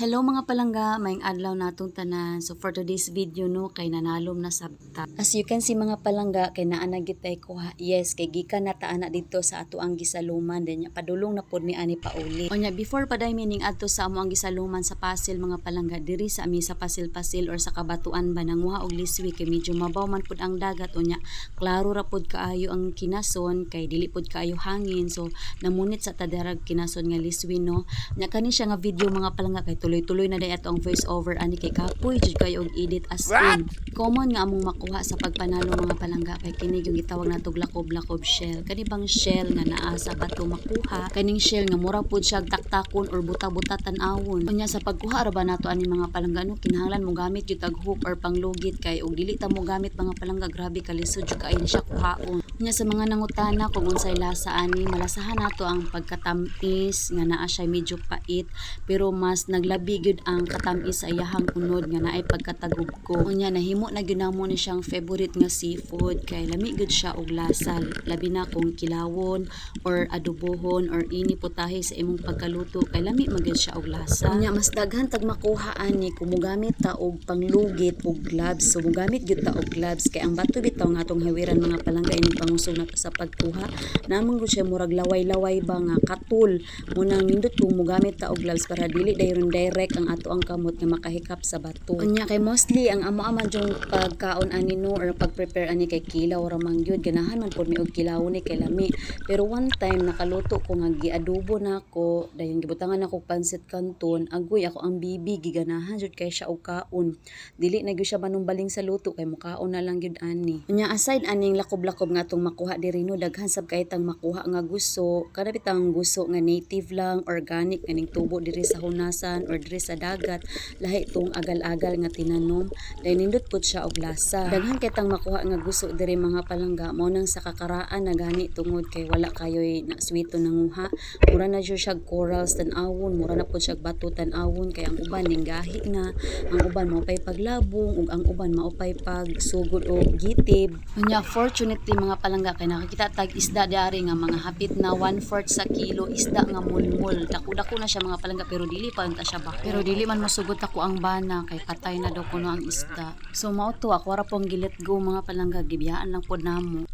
Hello mga palangga, maayong adlaw natong tanan. So for today's video no, kay nanalom na sabta. As you can see mga palangga, kay naa na gitay ko ha. Yes, kay gikan na taana dito sa ato ang gisaluman din padulong na pod ni ani pauli. Onya before pa day meaning adto sa amo ang gisaluman sa Pasil mga palangga diri sa ami sa Pasil-Pasil or sa Kabatuan ba nanguha og liswi kay medyo mabaw man pod ang dagat onya. Klaro ra pod kaayo ang kinason kay dili pod kaayo hangin. So namunit sa tadarag kinason nga liswi no. Nya kani siya nga video mga palangga kay tuloy-tuloy na day ato ang voice over ani kay kapoy jud kayo og edit as in. Common nga among makuha sa pagpanalo mga palangga kay kini yung gitawag natog lakob-lakob shell. Kani bang shell nga naa sa bato makuha, kaning shell nga mura pud siya taktakon or buta-buta tan-awon. Unya sa pagkuha ra ba nato ani mga palangga no, kinahanglan mo gamit jud tag hook or panglugit kay og dili ta mo gamit mga palangga grabe kalisod jud kaayo siya kuhaon. Unya sa mga nangutana kung unsay lasa ani, malasahan nato ang pagkatamis nga naa siya medyo pait pero mas naglabi gyud ang katamis sa iyahang unod nga naay pagkatagubko. Unya nahimo na gyud namo ni siyang favorite nga seafood kay lami gyud siya og lasa labi na kung kilawon or adobohon or ini putahe sa imong pagkaluto kay lami man gyud siya og lasa. Unya mas daghan tag makuha ani kung mogamit ta og panglugit og gloves. So mogamit gyud ta og gloves kay ang bato bitaw nga atong hawiran mga palangga ini pangusog na sa pagkuha namon gyud siya murag laway-laway ba nga katul munang nindot kung mogamit ta og gloves para dili dayon direct ang ato ang kamot nga makahikap sa bato. Unya kay mostly ang amo-ama jung pagkaon ani no or pag-prepare ani kay kilaw ra man gyud ganahan man pod mi og kilawon ni kay lami. Pero one time nakaluto ko nga giadobo nako dayon gibutangan ako pansit canton agoy ako ang bibi giganahan jud kay siya og kaon. Dili na gyud siya manumbaling sa luto kay mukaon na lang gyud ani. Unya aside aning lakob-lakob nga atong makuha diri no daghan sab kay tang makuha nga guso kada bitang guso nga native lang organic kaning tubo diri sa hunasan or diri sa dagat lahi tong agal-agal nga tinanom dahil nindot pud siya og lasa. Daghan kay tang makuha nga guso diri mga palangga mao nang sa kakaraan na gani tungod kay wala kayoy na swito nanguha mura na jud siya corals tan-awon mura na pud siya bato tan-awon kay ang uban ninggahi na ang uban maupay paglabong ug ang uban maupay pagsugod og gitib. Unya fortunately mga palangga kay nakakita tag isda diari nga mga hapit na 1/4 sa kilo isda nga mulmul dako-dako na siya mga palangga pero dili pa unta siya ba. Pero dili man mosugot ako ang bana kay patay na daw kuno ang isda. So mao to ako ra pong gilet go mga palangga gibiyaan lang pod namo.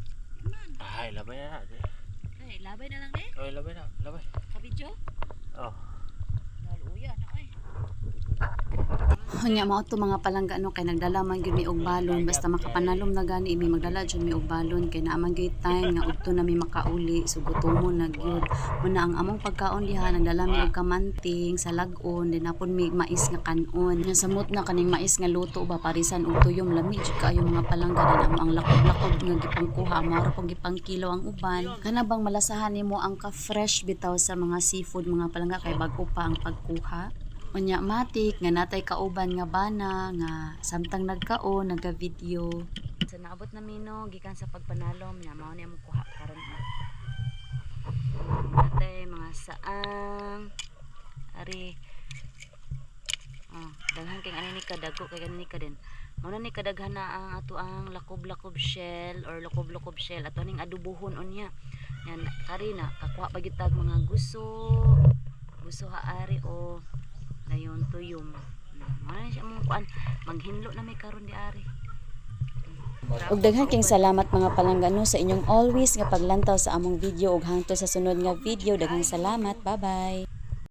Ay, labay na. Ay, labay na lang eh. Oy, labay na, labay. Ka video? Oh. Naluya na ay. Nya mao to mga palangga no kay nagdala man gyud mi og balon basta makapanalom na gani mi magdala jud mi og balon kay naa man gyud time nga udto na mi makauli so gutomon na gyud muna ang among pagkaon diha nagdala mi og kamanting sa lag-on din napon mi mais nga kanon nya samot na kaning mais nga luto ba parisan og tuyom lami jud kaayo mga palangga din ang lakob-lakob nga gipangkuha mao ra pong gipangkilo ang uban kana bang malasahan nimo ang ka fresh bitaw sa mga seafood mga palangga kay bag-o pa ang pagkuha. Unya matik nga natay kauban nga bana nga samtang nagkaon nagka-video. So naabot na mino gikan sa pagpanalom nya mao ni among kuha karon. Natay mga saang ari daghan kay ani ni kadago kay ani ka din. Mao na ni kadaghan na ang ato ang lakob-lakob shell or lakob-lakob shell ato ning adobohon unya. Yan kari na kakuha pa gyud tag mga guso haari o dayon tuyom. Ano siya mong kuan maghinlo na may karon di ari. Ug daghan king salamat mga palangga no sa inyong always nga paglantaw sa among video ug hangtod sa sunod nga video daghang salamat. Bye bye.